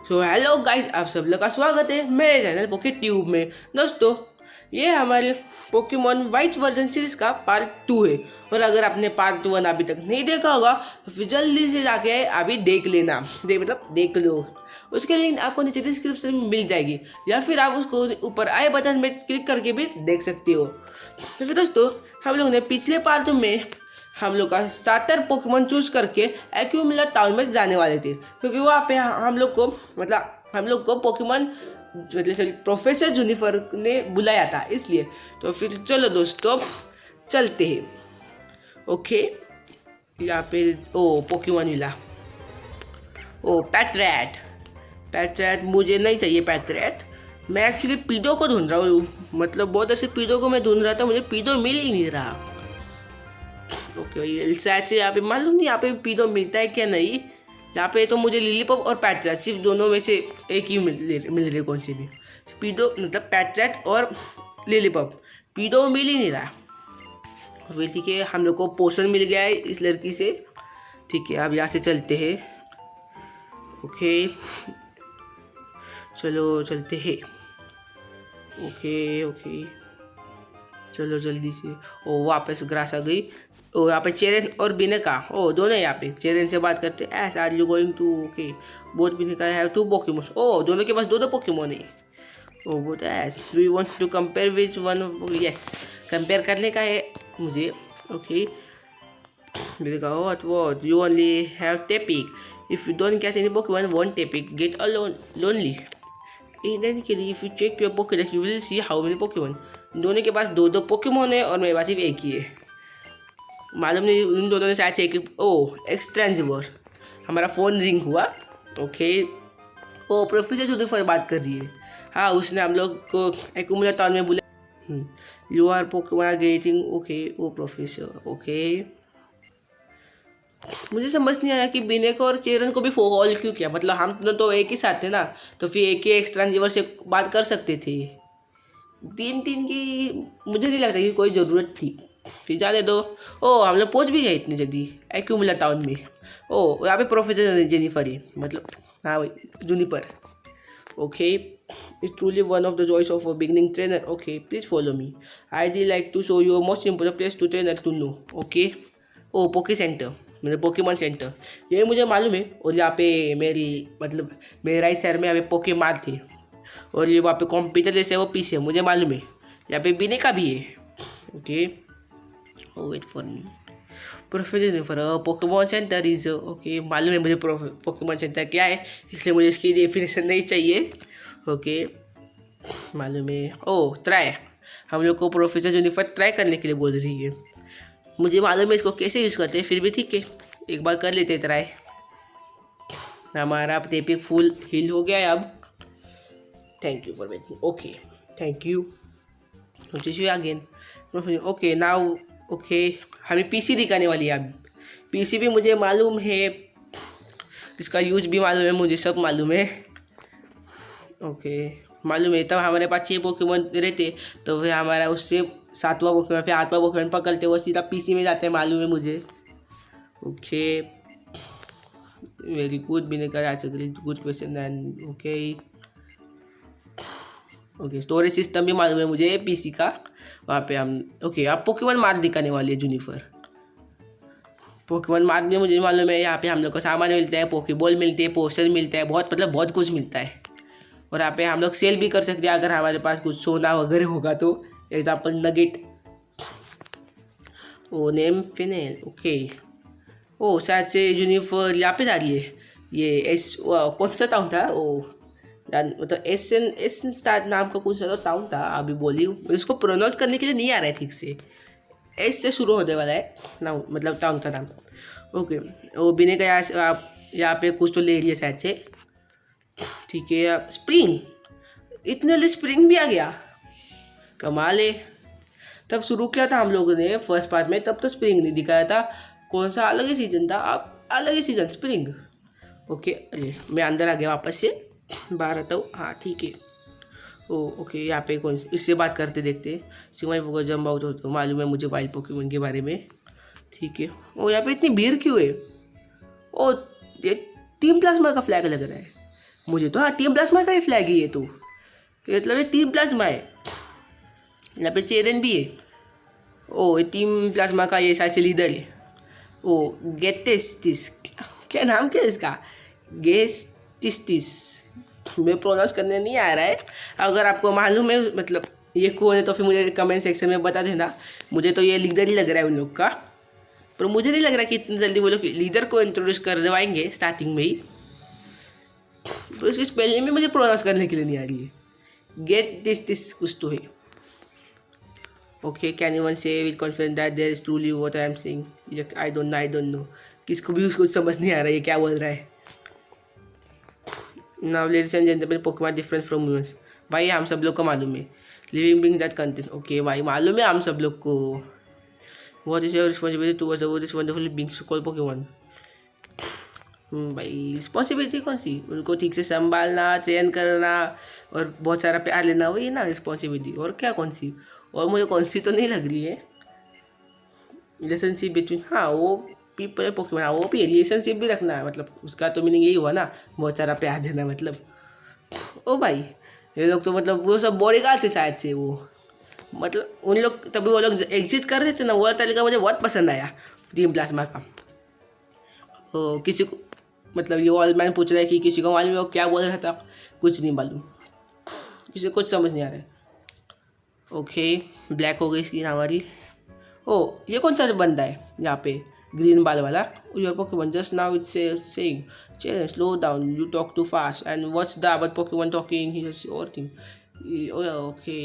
So hello guys, आप सब लोग का स्वागत है मेरे चैनल पोके ट्यूब में। दोस्तों, ये हमारे पोकेमॉन वाइट वर्जन सीरीज का पार्ट 2 है। और अगर आपने पार्ट 1 अभी तक नहीं देखा होगा तो फिर जल्दी से जाके अभी देख लेना। देख लो। उसके लिंक आपको नीचे डिस्क्रिप्शन में मिल जाएगी, या फिर आप उसको ऊपर आई बटन में क्लिक करके भी देख सकते हो। तो फिर दोस्तों, हम लोग ने पिछले पार्ट में हम लोग का स्टार्टर पोकेमॉन चूज करके एक्यूमुलेट टाउन में जाने वाले थे, क्योंकि वहाँ पे हम लोग को पोकेमॉन प्रोफेसर जूनिफर ने बुलाया था, इसलिए। तो फिर चलो दोस्तों, चलते हैं। ओके, यहाँ पे पोकेमॉन मिला। पैट्रैट मुझे नहीं चाहिए। पैट्रैट, मैं एक्चुअली पीडो को ढूंढ रहा हूँ। मतलब बहुत ऐसे पीडो को मैं ढूंढ रहा था, मुझे पीडो मिल ही नहीं रहा। ओके, शायद से यहाँ पे मालूम नहीं यहाँ पे पीडो मिलता है क्या नहीं। यहाँ पे तो मुझे लिलीपॉप और पैट्रैट सिर्फ दोनों में से एक ही मिल रही कौन सी भी। पीडो मतलब पैट्रैट और लिलीपॉप, पीडो मिल ही नहीं रहा। फिर ठीक है, हम लोग को पोशन मिल गया है इस लड़की से। ठीक है, अब यहाँ से चलते हैं। ओके, चलो चलते हैं। ओके, चलो जल्दी से। वापस ग्रास आ गई। यहाँ पे चेरेन और बिनेका, दोनों यहाँ पे। चेरेन से बात करते हैं। Ash are you going to? Okay, both Bianca have 2 Pokemon. दोनों के पास 2 पोकेमॉन है। Both Ash do you want to compare which one? Yes, compare करने का है मुझे। Okay, Bianca, what you only have Tepig. If you don't catch any Pokemon one Tepig get a lonely. In any case if you check your Pokedex you will see how many Pokemon. दोनों के पास 2 Pokemon है और मेरे पास सिर्फ एक ही है। मालूम नहीं उन दोनों ने शायद से एक एक्सट्रेंजिवर। हमारा फ़ोन रिंग हुआ। ओके, प्रोफेसर जूनिफर बात कर रही है। हाँ, उसने हम लोग को एक्यूमुलेट टाउन में बुलाया। You are Pokemon getting. Okay, professor. Okay, मुझे समझ नहीं आया कि बिनेको और चेरन को भी कॉल क्यों किया। मतलब हम दोनों तो एक ही साथ थे ना, तो फिर एक ही एक्सट्रेंजिवर से बात कर सकते थे। 3 की मुझे नहीं लगता कि कोई ज़रूरत थी। फिर जाने दो। हम लोग पहुंच भी गए इतनी जल्दी एक्यूमुलेट टाउन में। यहाँ पे प्रोफेसर जेनिफर ही, मतलब हाँ भाई, Juniper. Okay, it's truly one of the joys of a beginning trainer. Okay, please follow me. I'd like to show you most important place to trainer to know. Okay, poke center, मतलब Pokemon center, ये मुझे मालूम है। और यहाँ पे मेरे right side में यहाँ पे पोके मार्ट थे। और ये वहाँ पे कंप्यूटर जैसे वो पीछे मुझे मालूम है। यहाँ पे बिने का भी है। Okay, wait for me. Professor for Pokemon center is okay, मालूम है मुझे पोकेमॉन सेंटर क्या है, इसलिए मुझे इसकी डेफिनेशन नहीं चाहिए। ओके, मालूम है। ट्राई, हम लोग को प्रोफेसर जूनिफर ट्राई करने के लिए बोल रही है। मुझे मालूम है इसको कैसे यूज़ करते हैं, फिर भी ठीक है, एक बार कर लेते ट्राई। हमारा टेपिक फुल हील हो गया है अब। Thank you for waiting. Okay, thank you again. Okay now, okay, हमें पीसी दिखाने वाली है अब। पीसी भी मुझे मालूम है, इसका यूज भी मालूम है, मुझे सब मालूम है। ओके, मालूम है। तब हमारे पास 6 पोकेमॉन रहते, तो फिर हमारा उससे 7वां पोकेमॉन, फिर 8वां पोकेमॉन पकड़ते, वो सीधा पीसी में जाते हैं, मालूम है मुझे। ओके, वेरी गुड, बिने का good question. And okay, storage system भी मालूम है मुझे पीसी का। वहाँ पे हम आप पोकेमॉन मार्ट दिखाने वाली है जूनिफर। पोकेमॉन मार्ट में मुझे मालूम है यहाँ पे हम लोग को सामान मिलता है, पोकेबॉल मिलते हैं, पोस्टर मिलता है, बहुत कुछ मिलता है। और यहाँ पे हम लोग सेल भी कर सकते हैं अगर हमारे पास कुछ सोना वगैरह होगा तो। Example nugget. Name fennel. Okay, शायद से जूनिफर यहाँ पे जा रही है। ये कौन सा टाउन था? मतलब एसन स्टार्ट नाम का कुछ टाउन था, अभी बोली इसको प्रोनाउंस करने के लिए नहीं आ रहा है ठीक से। एस से शुरू होने वाला है ना, मतलब टाउन का नाम। ओके, वो बिने का यहाँ पे कुछ तो ले लिया शायद से। ठीक है, अब स्प्रिंग, इतने लिए स्प्रिंग भी आ गया, कमाल है। तब शुरू किया था हम लोगों ने फर्स्ट पार्ट में, तब तो स्प्रिंग नहीं दिखाया था। कौन सा अलग ही सीजन था? अब अलग ही सीजन, स्प्रिंग। ओके, अरे मैं अंदर आ गया वापस से, बाहर आता हूँ। हाँ ठीक है। ओके, यहाँ पे कौन इससे बात करते देखते। सिंगाई पोको जम्प आउट हो, तो मालूम है मुझे वाइल्ड पोकेमॉन के बारे में। ठीक है। यहाँ पे इतनी भीड़ क्यों है? ये 3 प्लाज्मा का फ्लैग लग रहा है। मुझे तो हाँ टीम प्लाज्मा का ही फ्लैग है ये तो, मतलब ये टीम प्लाज्मा है। यहाँ पे चेरन भी है। ओ ये टीम प्लाज्मा का ये शायद से लीडर है। ओ गेटेस्टिस, क्या नाम क्या है इसका, गेस्टिस्टिस, मैं प्रोनाउंस करने नहीं आ रहा है। अगर आपको मालूम है मतलब ये कौन है तो फिर मुझे कमेंट सेक्शन में बता देना। मुझे तो ये लीडर ही लग रहा है उन लोग का, पर मुझे नहीं लग रहा कि इतनी जल्दी वो लोग लीडर को इंट्रोड्यूस करवाएंगे स्टार्टिंग में ही। तो इसकी स्पेलिंग भी मुझे प्रोनाउंस करने के लिए नहीं आ रही है। गेट दिस कुछ तो है। Okay can you one say with confidence that there is truly what I am saying. I don't know किसको भी उसको समझ नहीं आ रहा है ये क्या बोल रहा है। Now ladies and gentleman Pokemon different from humans. भाई हम सब लोग को मालूम है। Living being that content, okay भाई मालूम है हम सब लोग को। What is your responsibility towards this wonderful beings called Pokemon. भाई रिस्पॉन्सिबिलिटी कौन सी, उनको ठीक से संभालना, ट्रेन करना और बहुत सारा प्यार लेना, वही ना रिस्पॉन्सिबिलिटी। और क्या कौन सी, और मुझे कौन सी तो नहीं लग रही है। रिलेशनशिप बिटवीन, हाँ वो पीपल पोकेमॉन, हाँ वो भी रिलेशनशिप भी रखना है, मतलब उसका तो मीनिंग यही हुआ ना, बहुत सारा प्यार देना मतलब। ओ भाई ये लोग तो मतलब वो सब बॉडीगार्ड थे शायद से वो, मतलब उन लोग तभी वो लोग एग्जिट कर रहे थे ना, वो तरीका मुझे बहुत पसंद आया टीम प्लाज्मा का। तो किसी को मतलब ये ऑल मैन पूछ रहा है कि किसी को मालूम है वो क्या बोल रहा था, कुछ नहीं मालूम, किसी को कुछ समझ नहीं आ रहा है। ओके ब्लैक हो गई स्क्रीन हमारी। ओ ये कौन सा बंदा है यहाँ पे ग्रीन बाल वाला। Your Pokemon just now it's saying Cheren slow down, you talk too fast and what's the other Pokemon talking he just your thing. Okay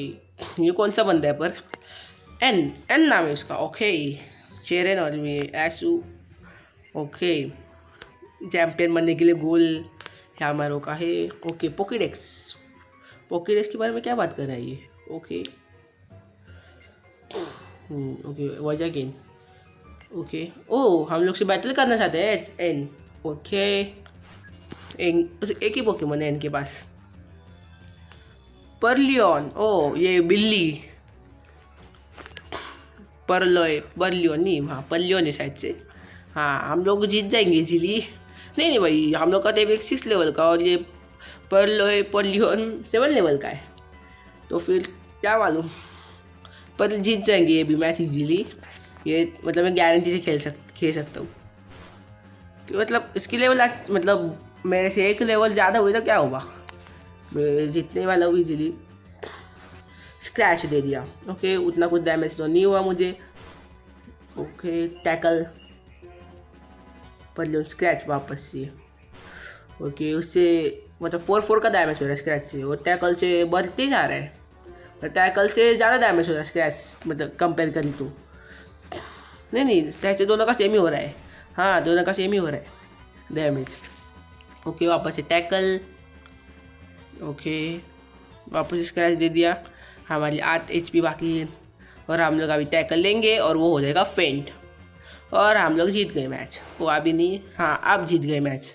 ये कौन सा बंदा है पर, एन नाम है उसका। ओके चेरन और एसू। ओके चैम्पियन बनने के लिए गोल यहाँ हमारों का है। ओके पोकेडेक्स के बारे में क्या बात कर रहा है ये। Okay okay voice again. Okay ओ हम लोग से बैटल करना चाहते हैं एन। ओके एक ही पोकेमॉन है एन के पास, परलियन। ओ ये बिल्ली, परलियन नहीं, हाँ परलियन है शायद से। हाँ हम लोग जीत जाएंगे इजीली। नहीं भाई हम लोग का तो एक 6 लेवल का और ये परलियन 7 लेवल का है, तो फिर क्या मालूम, पर जीत जाएंगे ये भी मैच इजीली। ये मतलब मैं गारंटी से खेल सकता हूँ। तो मतलब इसकी लेवल मतलब मेरे से 1 लेवल ज़्यादा हुई तो क्या होगा, मैं जीतने वाला हूँ इजीली। स्क्रैच दे दिया। ओके उतना कुछ डैमेज तो नहीं हुआ मुझे। ओके टैकल पर स्क्रैच वापस से। ओके उससे मतलब 4-4 का डैमेज हो रहा है स्क्रैच से, और टैकल से बढ़ते जा रहा है, और टैकल से ज़्यादा डैमेज हो रहा है स्क्रैच मतलब कंपेयर करें तो। नहीं ऐसे दोनों का सेम ही हो रहा है, हाँ दोनों का सेम ही हो रहा है डैमेज। ओके वापस से टैकल। ओके वापस स्क्रैच दे दिया। हमारी 8 HP बाकी है, और हम लोग अभी टैकल लेंगे और वो हो जाएगा फेंट, और हम लोग जीत गए मैच। वो अभी नहीं, हाँ आप जीत गए मैच।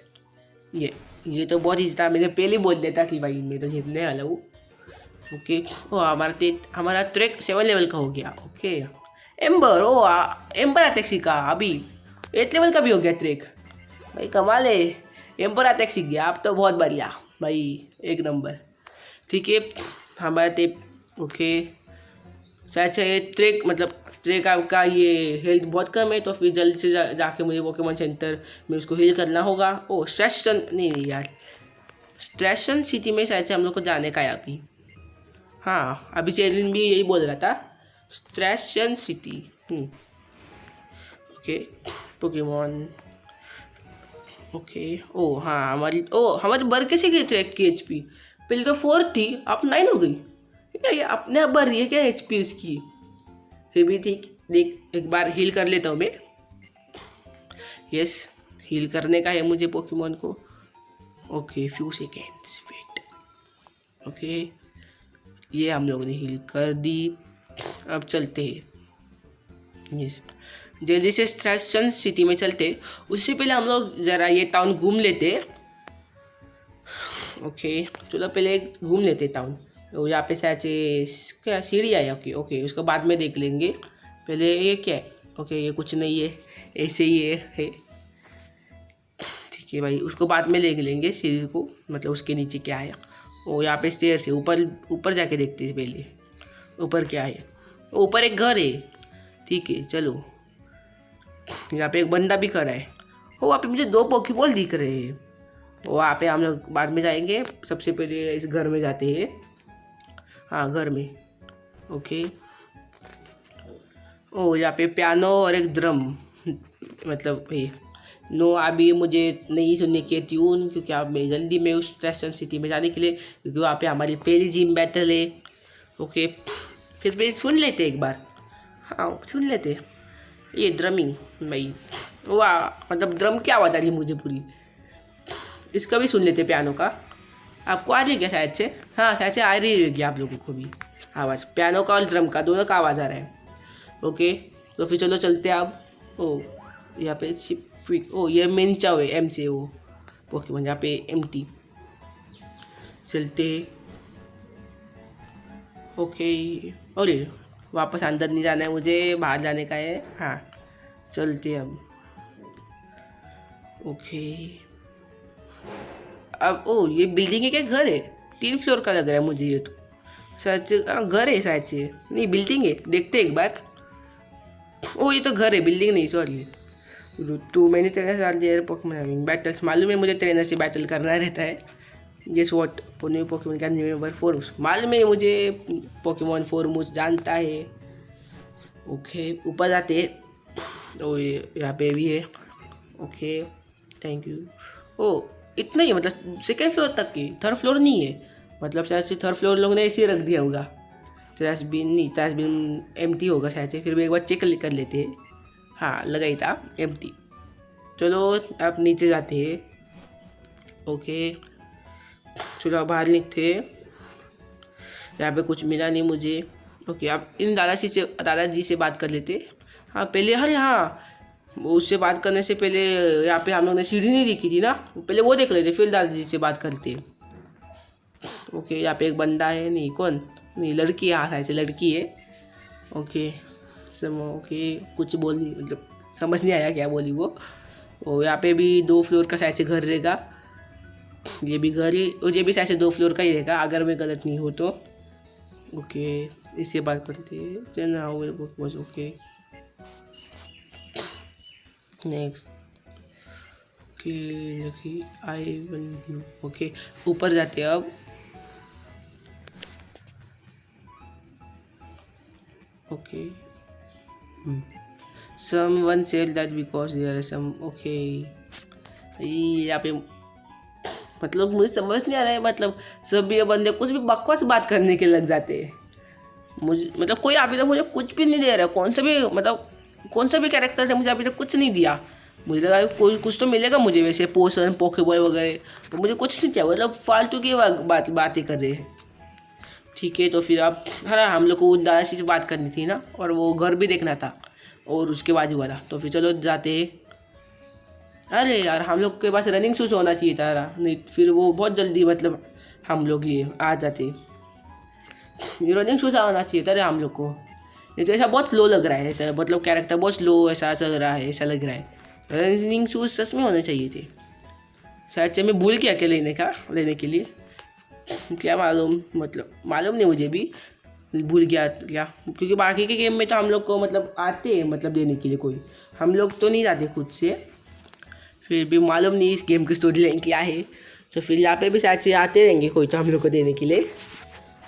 ये तो बहुत ही जीता, मैंने पहले बोल दिया था कि भाई मैं तो जीतने वाला हूँ। ओके ओ हमारा ट्रैक 7 लेवल का हो गया। ओके एम्बर, ओ एम्बर अटैक सीखा अभी, 8 लेवल का भी हो गया ट्रैक। भाई कमाल है, एम्बर अटैक सीख गया आप तो, बहुत बढ़िया भाई, 1 नंबर। ठीक है हमारा टेप। ओके शायद से ट्रैक मतलब ट्रैक आपका ये हेल्थ बहुत कम है, तो फिर जल्द से जाके मुझे पोकेमॉन सेंटर में उसको हील करना होगा। ओ स्ट्रेशन नहीं यार, स्ट्रेशन सिटी में शायद से हम लोग को जाने का है अभी। हाँ अभी चेरिन भी यही बोल रहा था, स्ट्रेशन सिटी। Okay Pokemon. ओके ओ हाँ हमारी बढ़ कैसे गई ट्रैक की HP, पहले तो 4 थी अब 9 हो गई। क्या ये अपने आप बढ़ रही है क्या HP उसकी, फिर भी ठीक। देख एक बार हील कर लेता हूँ मैं। यस हील करने का है मुझे पोकेमॉन को। Okay few seconds wait. Okay ये हम लोगों ने हील कर दी, अब चलते हैं। यस जल्दी से स्ट्रेशन सिटी में चलते, उससे पहले हम लोग ज़रा ये टाउन घूम लेते। ओके चलो पहले घूम लेते टाउन। यहाँ पे शायद से क्या सीढ़ी है। ओके उसको बाद में देख लेंगे, पहले ये क्या है। ओके ये कुछ नहीं है, ऐसे ही है। ठीक ठीक है भाई, उसको बाद में ले लेंगे सीढ़ी को, मतलब उसके नीचे क्या है। ओ यहाँ पे स्टेयर्स है, ऊपर ऊपर जाके देखते हैं पहले ऊपर क्या है। ऊपर एक घर है, ठीक है चलो। यहाँ पे एक बंदा भी खड़ा है। ओ वहाँ पे मुझे 2 पॉकीबॉल दिख रहे हैं। वहाँ पे हम लोग बाद में जाएंगे, सबसे पहले इस घर में जाते हैं। हाँ घर में, ओके। ओ यहाँ पे पियानो और एक ड्रम, मतलब भाई नो अभी मुझे नहीं सुनने की ट्यून, क्योंकि अब मैं जल्दी में उस स्टेशन सिटी में जाने के लिए, क्योंकि वहाँ पे हमारी पहली जिम बैटल है। ओके फिर भी सुन लेते एक बार, हाँ सुन लेते। ये ड्रमिंग भाई, वाह मतलब ड्रम की आवाज़ आ रही मुझे पूरी। इसका भी सुन लेते पियानो का। आपको आ रही है क्या शायद से? हाँ शायद से आ रही होगी आप लोगों को भी आवाज़, पियानो का और ड्रम का दोनों का आवाज़ आ रहा है। ओके तो फिर चलो चलते हैं आप। ओ यहाँ पे शिप, ओ ये मेन चाव है एम से वो पोकेमॉन, यहाँ पे एम्प्टी। चलते ओके। अरे वापस अंदर नहीं जाना है मुझे, बाहर जाने का है। हाँ चलते अब। ओके अब ओ ये बिल्डिंग है क्या घर है? 3 फ्लोर का लग रहा है मुझे ये तो। शायद से घर है, शायद से नहीं बिल्डिंग है, देखते एक बार। ओ ये तो घर है, बिल्डिंग नहीं, सॉरी। तो मैंने तेरे साथ दिया पोकेमॉन बैटल्स, मालूम है मुझे ट्रेनर से बैटल करना रहता है। गेस व्हाट, पुणे पोकेमॉन का नंबर 4 मालूम है मुझे, पोकेमॉन 4 मुझे जानता है। ओके ऊपर जाते हैं। ओ ये यहाँ पे भी है। Okay thank you. ओ इतना ही, मतलब सेकेंड फ्लोर तक की, थर्ड फ्लोर नहीं है। मतलब शायद से थर्ड फ्लोर लोग ने ऐसे रख दिया होगा। ट्रैश बिन नहीं, ट्रैश बिन एम्प्टी होगा शायद से, फिर भी एक बार चेक कर लेते हैं। हाँ लगा ही था एम्प्टी। चलो आप नीचे जाते हैं। ओके चलो बाहर निकलते हैं, यहाँ पे कुछ मिला नहीं मुझे। ओके आप इन दादाजी से बात कर लेते। हाँ पहले, अरे हाँ उससे बात करने से पहले यहाँ पे हम लोग ने सीढ़ी नहीं देखी थी ना, पहले वो देख लेते फिर दादाजी से बात करते। ओके यहाँ पे एक बंदा है, नहीं कौन, नहीं लड़की है, हाँ ऐसे लड़की है। ओके ओके कुछ बोल नहीं, मतलब समझ नहीं आया क्या बोली वो। और यहाँ पे भी 2 फ्लोर का शायद से घर रहेगा, ये भी घर ही, और ये भी शायद से 2 फ्लोर का ही रहेगा अगर मैं गलत नहीं हो तो। ओके इससे बात करते चलना। Okay next I will. Okay ऊपर जाते हैं अब। Okay someone said that because there are some। Okay यहाँ पे मतलब मुझे समझ नहीं आ रहा है, मतलब सब ये बंदे कुछ भी बकवास बात करने के लग जाते हैं। मुझे मतलब कोई अभी तक मुझे कुछ भी नहीं दे रहा है, कौन सा भी कैरेक्टर है मुझे अभी तक कुछ नहीं दिया। मुझे लगा कोई कुछ तो मिलेगा मुझे, वैसे पोशन पोकेबॉय वगैरह, तो मुझे कुछ नहीं किया, मतलब फालतू की बातें कर रहे हैं। ठीक है तो फिर आप, हाँ हम लोग को दादाजी से बात करनी थी ना, और वो घर भी देखना था और उसके बाजू वाला, तो फिर चलो जाते हैं। अरे यार हम लोग के पास रनिंग शूज़ होना चाहिए था यार, नहीं फिर वो बहुत जल्दी मतलब हम लोग ये आ जाते। ये रनिंग शूज़ आना चाहिए था हम लोग को। ये तो ऐसा बहुत स्लो लग रहा है, ऐसा मतलब कैरेक्टर बहुत स्लो ऐसा चल रहा है, ऐसा लग रहा है। रनिंग शूज़ सच में होने चाहिए थे, शायद से मैं भूल गया क्या लेने के लिए, क्या मालूम, मतलब मालूम नहीं मुझे भी, भूल गया क्या, क्योंकि बाकी के गेम में तो हम लोग को मतलब आते हैं, मतलब देने के लिए कोई, हम लोग तो नहीं जाते खुद से। फिर भी मालूम नहीं इस गेम की स्टोरी लाइन क्या है, तो फिर यहाँ पे भी शायद से आते रहेंगे कोई तो हम लोग को देने के लिए।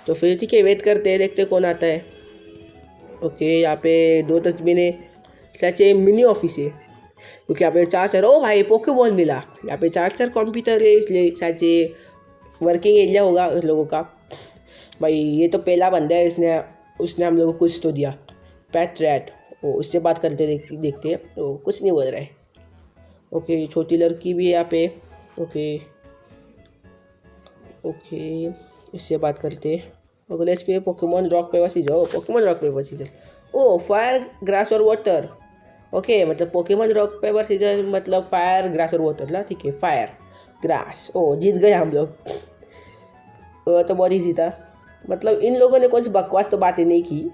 तो फिर ठीक है वेट करते हैं, देखते कौन आता है। ओके यहाँ पे 2 तस्वीरें, शायद से मिनी ऑफिस है, क्योंकि यहाँ पे 4 ओ भाई पोकेमॉन मिला। यहाँ पे 4 कंप्यूटर है, इसलिए शायद से वर्किंग एरिया होगा उन लोगों का। भाई ये तो पहला बंदा है, उसने हम लोगों को कुछ तो दिया, पेट रैट। वो उससे बात करते देखते हैं, तो कुछ नहीं बोल रहा है। ओके छोटी लड़की भी है यहाँ पे। ओके इससे बात करते हैं। अगले इस पे Pokemon rock paper scissor, Pokemon rock paper scissor. ओ फायर ग्रास और वाटर। ओके मतलब पोकेमॉन रॉक पेपर सीजर मतलब फायर ग्रास और वाटर ला, ठीक है फायर ग्रास। ओ जीत गए हम लोग, वो तो बहुत ईजी था। मतलब इन लोगों ने कुछ बकवास तो बातें नहीं की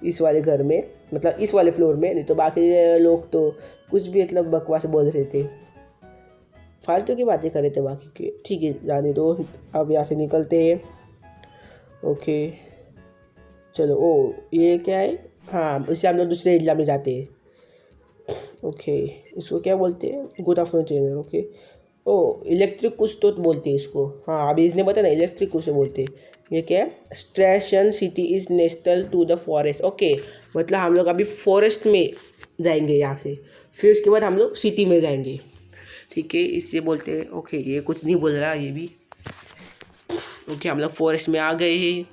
इस वाले घर में, मतलब इस वाले फ्लोर में, नहीं तो बाकी लोग तो कुछ भी मतलब बकवास बोल रहे थे। फालतू की बातें कर रहे थे बाकी के। ठीक है जाने दो, अब यहाँ से निकलते हैं। ओके चलो। ओ ये क्या है? हाँ इससे हम लोग दूसरे एरिया में जाते हैं। ओके इसको क्या बोलते हैं? Good afternoon trainer. ओके ओ इलेक्ट्रिक कुछ तो बोलते हैं इसको। हाँ अभी इसने बताया ना इलेक्ट्रिक कुछ बोलते हैं। ये क्या है? Station city is nestle to the forest. Okay मतलब हम लोग अभी फॉरेस्ट में जाएंगे यहाँ से, फिर उसके बाद हम लोग सिटी में जाएंगे। ठीक है इससे बोलते हैं। ओके ये कुछ नहीं बोल रहा ये भी। ओके हम लोग फॉरेस्ट में आ गए हैं।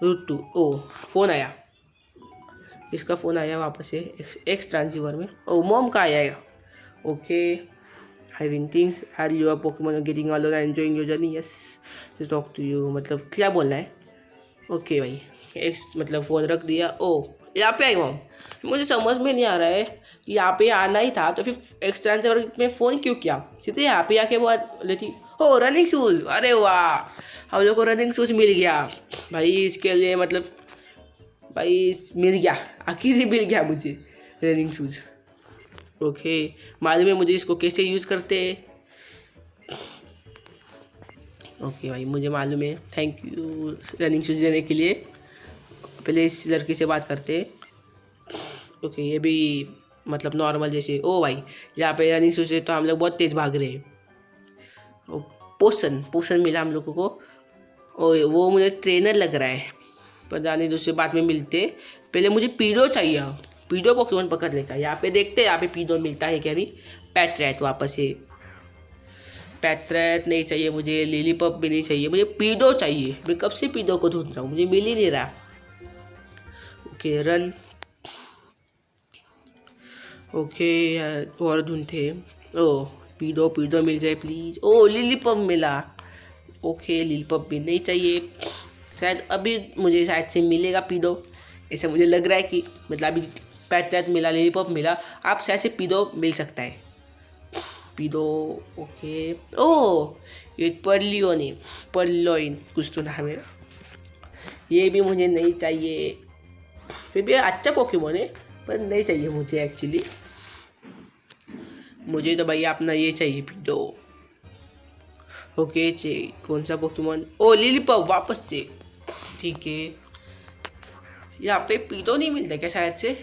रूट 2। ओ फ़ोन आया, इसका फ़ोन आया वापस से एक्स ट्रांसीवर में। ओ मॉम का आया है। Okay having things are your Pokemon getting alone and enjoying your journey yes to talk to you. मतलब क्या बोलना है? ओके भाई एक्स मतलब फ़ोन रख दिया। ओ यहाँ पे आई मॉम। मुझे समझ में नहीं आ रहा है कि यहाँ पे आना ही था तो फिर एक्स ट्रांसीवर में फ़ोन क्यों किया? सीधे यहाँ पे आके बात लेती। हो रनिंग शूज़, अरे वाह हम लोग को रनिंग शूज़ मिल गया भाई। इसके लिए मतलब भाई मिल गया, आखिर ही मिल गया मुझे रनिंग शूज़। ओके मालूम है मुझे इसको कैसे यूज़ करते हैं। ओके भाई मुझे मालूम है, थैंक यू रनिंग शूज़ देने के लिए। पहले इस लड़की से बात करते हैं। ओके ये भी मतलब नॉर्मल जैसे। ओ भाई यहाँ पे रनिंग शूज़ है तो हम लोग बहुत तेज़ भाग रहे हैं। पोशन पोशन मिला हम लोगों को। ओ वो मुझे ट्रेनर लग रहा है, पर जाने दूसरे बाद में मिलते। पहले मुझे पीडो चाहिए, पीडो पोकेमॉन पकड़ने का। यहाँ पे देखते हैं यहाँ पे पीडो मिलता है क्या नहीं। पैट्रैट वापस से, पैट्रैट नहीं चाहिए मुझे, लिलीपप भी नहीं चाहिए, मुझे पीडो चाहिए। मैं कब से पीडो को ढूंढ रहा हूँ, मुझे मिल ही नहीं रहा। Okay run. ओके और ढूंढते। ओ पीडो पीडो मिल जाए प्लीज़। ओ लिलीपप मिला। ओके लिलीपप भी नहीं चाहिए, शायद अभी मुझे शायद से मिलेगा पीडो, ऐसा मुझे लग रहा है कि मतलब अभी पैट्रैट मिला, लिलीपॉप मिला, आप शायद से पीडो मिल सकता है। पीडो ओके। ओ ये पर्लियोइन कुछ तो नाम है, ये भी मुझे नहीं चाहिए। फिर भी अच्छा पोकेमॉन है पर नहीं चाहिए मुझे एक्चुअली। मुझे तो भैया अपना ये चाहिए पीडो। ओके कौन सा पोकेमॉन? ओ लिलीपॉप वापस से। ठीक है यहाँ पे पीडो नहीं मिलता क्या शायद से?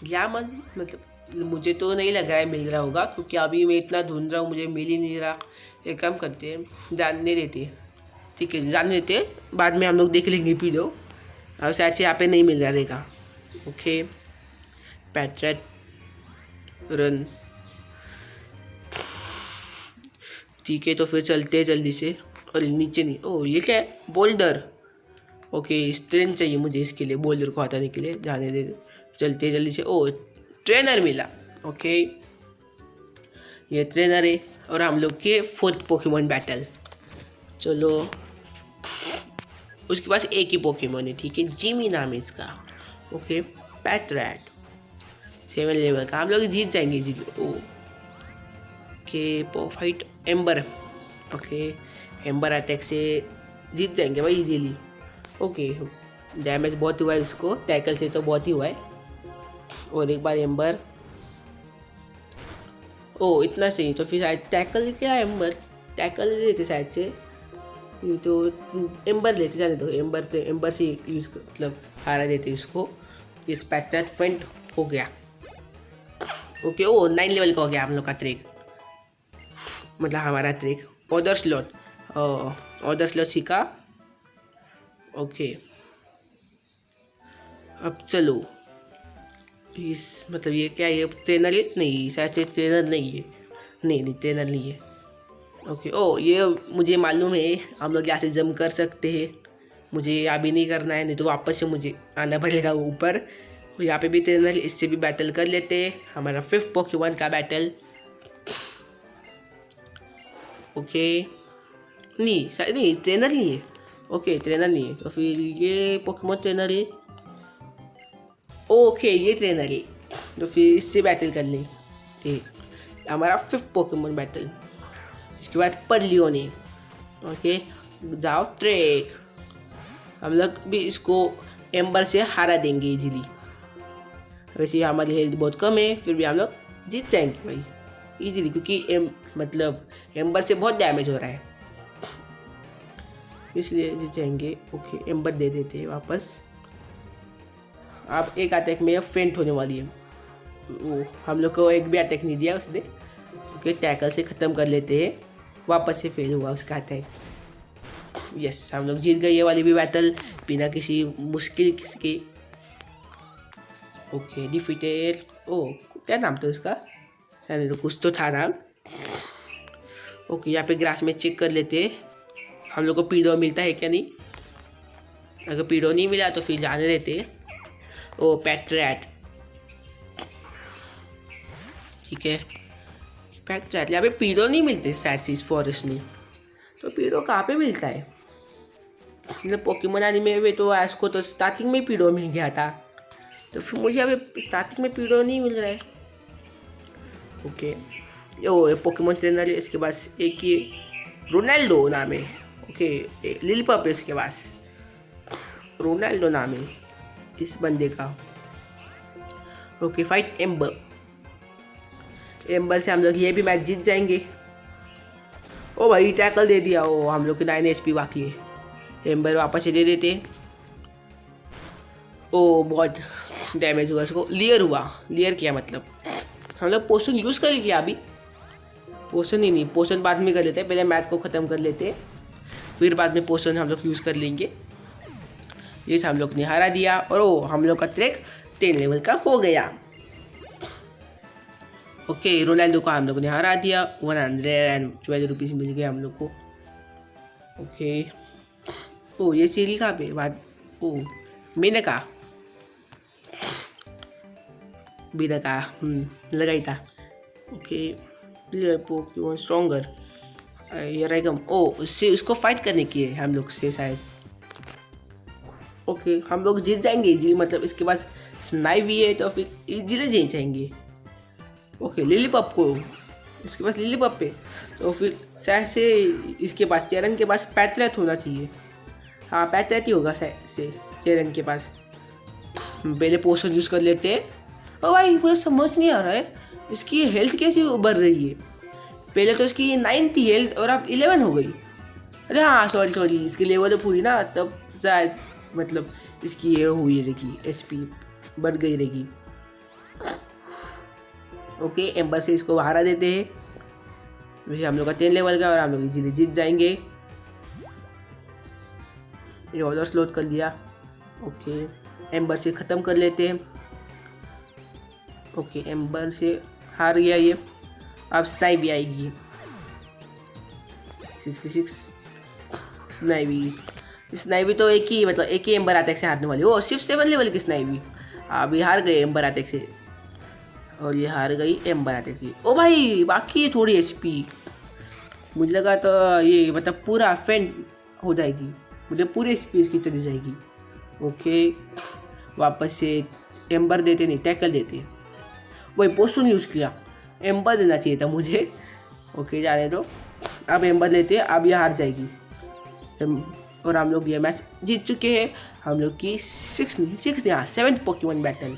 या मतलब मुझे तो नहीं लग रहा है मिल रहा होगा, क्योंकि अभी मैं इतना ढूंढ रहा हूँ मुझे मिल ही नहीं रहा। एक काम करते हैं जानने देते। ठीक है जानने देते, बाद में हम लोग देख लेंगे पीडो। अब शायद से यहाँ पे नहीं मिल रहा रहेगा। Okay Patrat run. ठीक है तो फिर चलते हैं जल्दी से। और नीचे नहीं, ओ ये क्या है? बोल्डर। ओके स्ट्रेंथ चाहिए मुझे इसके लिए, बोल्डर को हटाने के लिए। जाने दे, चलते हैं जल्दी से। ओ ट्रेनर मिला। ओके ये ट्रेनर है और हम लोग के 4th पोकेमॉन बैटल। चलो उसके पास एक ही पोकेमॉन है। ठीक है जिमी नाम है इसका। ओके पैट्रैट 7 लेवल का, हम लोग जीत जाएंगे जी। Okay fight ember. Okay ember attack से जीत जाएंगे भाई इजीली। ओके डैमेज बहुत हुआ है उसको, टैकल से तो बहुत ही हुआ है। और एक बार एम्बर। ओ इतना सही, तो फिर शायद टैकल क्या एम्बर टैकल लेते शायद से, तो एम्बर लेते जाने दो। एम्बर तो एम्बर से यूज़ मतलब हारा देते इसको। इस पैट्रैट फेंट हो गया। ओके ओ 9 लेवल का हो गया हम लोग का ट्रैक, मतलब हमारा ट्रैक। ऑर्डर स्लॉट सीखा। ओके अब चलो इस मतलब ये क्या है? ये ट्रेनर है? नहीं शायद से ट्रेनर नहीं है। नहीं ट्रेनर नहीं है। ओके ओ ये मुझे मालूम है, हम लोग यहाँ से जंप कर सकते हैं। मुझे अभी नहीं करना है, नहीं तो वापस से मुझे आना पड़ेगा ऊपर। और यहाँ पे भी ट्रेनर, इससे भी बैटल कर लेते हैं। हमारा 5th पोकेमॉन का बैटल। ओके नहीं शायद नहीं ट्रेनर नहीं है। ओके ट्रेनर नहीं है तो फिर ये पोकेमॉन ट्रेनर है। ओके ये ट्रेनर है तो फिर इससे बैटल कर ले। हमारा 5th पोकेमॉन बैटल। इसके बाद पर्लियोन है। ओके जाओ ट्रैक। हम लोग भी इसको एम्बर से हरा देंगे इजीली। वैसे हमारी हेल्थ बहुत कम है, फिर भी हम लोग जीत जाएंगे भाई। इजीली, क्योंकि एम्बर से बहुत डैमेज हो रहा है, इसलिए जीत जाएंगे। ओके एम्बर दे देते हैं वापस। अब एक अटैक में फेंट होने वाली है। वो हम लोग को एक भी अटैक नहीं दिया उसने। ओके टैकल से ख़त्म कर लेते हैं। वापस से फेल हुआ उसका अटैक। यस हम लोग जीत गए ये वाली भी बैटल बिना किसी मुश्किल के। Okay defeated. ओ क्या नाम था उसका, तो कुछ तो था नाम। ओके यहाँ पे ग्रास में चेक कर लेते हैं हम लोग को पीडो मिलता है क्या नहीं। अगर पीडो नहीं मिला तो फिर जाने देते। ओ पैट्रैट, ठीक है पैट्रैट। यहाँ पे पीडो नहीं मिलते शायद से इस फॉरेस्ट में, तो पीडो कहाँ पे मिलता है। मतलब पोकेमोन एनीमे में तो ऐश को तो स्टार्टिंग में पीडो मिल गया था, तो फिर मुझे यहाँ पे स्टार्टिंग में पीडो नहीं मिल रहा है। ओके यो पोकेमोन ट्रेनर है, इसके पास एक ये रोनाल्डो नाम है। ओके लिलीपप है इसके पास, रोनाल्डो नाम है इस बंदे का। Okay fight amber. एम्बर से हम लोग ये भी मैच जीत जाएंगे। ओ भाई टैकल दे दिया। ओ हम लोग के 9 HP बाकी है। एम्बर वापस से दे देते। ओ बहुत डैमेज हुआ इसको। लियर हुआ, लियर क्या मतलब हम लोग पोशन यूज़ कर लीजिए अभी। पोशन ही नहीं, पोशन बाद में कर लेते हैं, पहले मैच को ख़त्म कर लेते हैं, फिर बाद में पोशन हम लोग यूज़ कर लेंगे। ये हम लोग ने हरा दिया और ओ हम लोग का ट्रैक 10 लेवल का हो गया। ओके रोनाल्डो को हम लोग ने हरा दिया। 112 रुपीज़ मिल गए हम लोग को। ओके ओ ये सीरी कहाँ पे बात। ओ मैंने कहा लगाई था। ओके पोकेमोन स्ट्रॉन्गर ये रहेगा। ओ उससे उसको फाइट करने की है हम लोग से शायद। ओके हम लोग जीत जाएंगे इजीली, मतलब इसके पास स्नाइवी है तो फिर इजीली जीत जाएंगे। ओके लिलीपप को इसके पास लिलीपप है तो फिर शायद से इसके पास चेरन के पास पैट्रैट होना चाहिए। हाँ पैट्रैट ही होगा शायद से चेरन के पास। पहले पोशन यूज़ कर लेते हैं। ओ भाई मुझे समझ नहीं आ रहा है इसकी हेल्थ कैसे बढ़ रही है। पहले तो इसकी 9 थी हेल्थ और अब 11 हो गई। अरे हाँ सॉरी इसकी लेवल अप हुई ना तब शायद मतलब इसकी ये हुई रहेगी HP बढ़ गई रहेगी। ओके एम्बर से इसको हरा देते हैं। वैसे हम लोग का 10 लेवल का और हम लोग इजीली जीत जाएंगे। ये ऑर्डर स्लोट कर लिया। ओके एम्बर से ख़त्म कर लेते हैं। ओके एम्बर से हार गया ये। अब स्नाइवी आएगी 66। स्नाइवी तो एक ही एम्बर अटैक से हारने वाली। ओ सिर्फ 7 लेवल की स्नाइवी अभी हार गए एम्बर अटैक से, और ये हार गई एम्बर अटैक से। ओ भाई बाकी है थोड़ी HP। मुझे लगा तो ये मतलब पूरा फेंट हो जाएगी, मुझे पूरी HP इसकी चली जाएगी। ओके वापस से एम्बर देते नहीं टैकल देते। वही पोशन यूज़ किया, एम्बर देना चाहिए था मुझे। ओके जाने दो। अब एम्बर लेते हैं, अब ये हार जाएगी और हम लोग ये मैच जीत चुके हैं। हम लोग की 7th पोकेमोन बैटल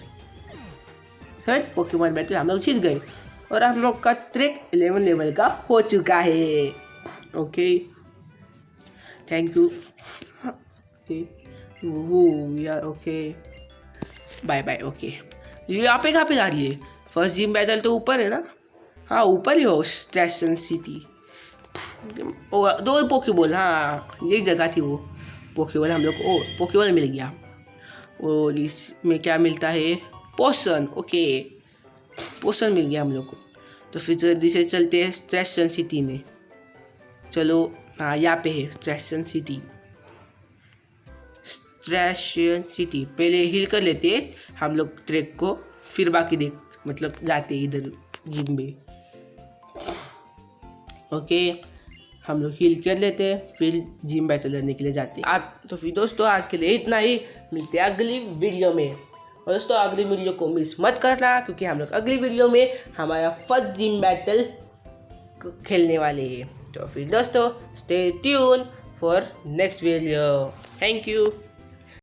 हम लोग जीत गए और हम लोग का ट्रैक 11 लेवल का हो चुका है। Okay thank you. वो यार ओके बाय बाय। ओके ये आप कहाँ पे जा रही है। फर्स्ट जिम बैटल तो ऊपर है ना। हाँ ऊपर ही हो स्ट्रेशन सिटी। ओ 2 पोकेबॉल, हाँ यही जगह थी वो पोकेबॉल हम लोग को। ओ पोकेबॉल मिल गया और इसमें क्या मिलता है पोशन। ओके पोशन मिल गया हम लोग को। तो फिर जल्दी से चलते हैं स्ट्रेशन सिटी में। चलो हाँ यहाँ पे है स्ट्रेशन सिटी। पहले हील कर लेते हैं हम लोग ट्रैक को, फिर बाकी जाते हैं इधर जिम में। ओके हम लोग हील कर लेते हैं फिर जिम बैटल करने के लिए जाते हैं। आप तो फिर दोस्तों आज के लिए इतना ही, मिलते हैं अगली वीडियो में। और दोस्तों अगली वीडियो को मिस मत करना क्योंकि हम लोग अगली वीडियो में हमारा फर्स्ट जिम बैटल खेलने वाले हैं। तो फिर दोस्तों stay tune for next video. Thank you.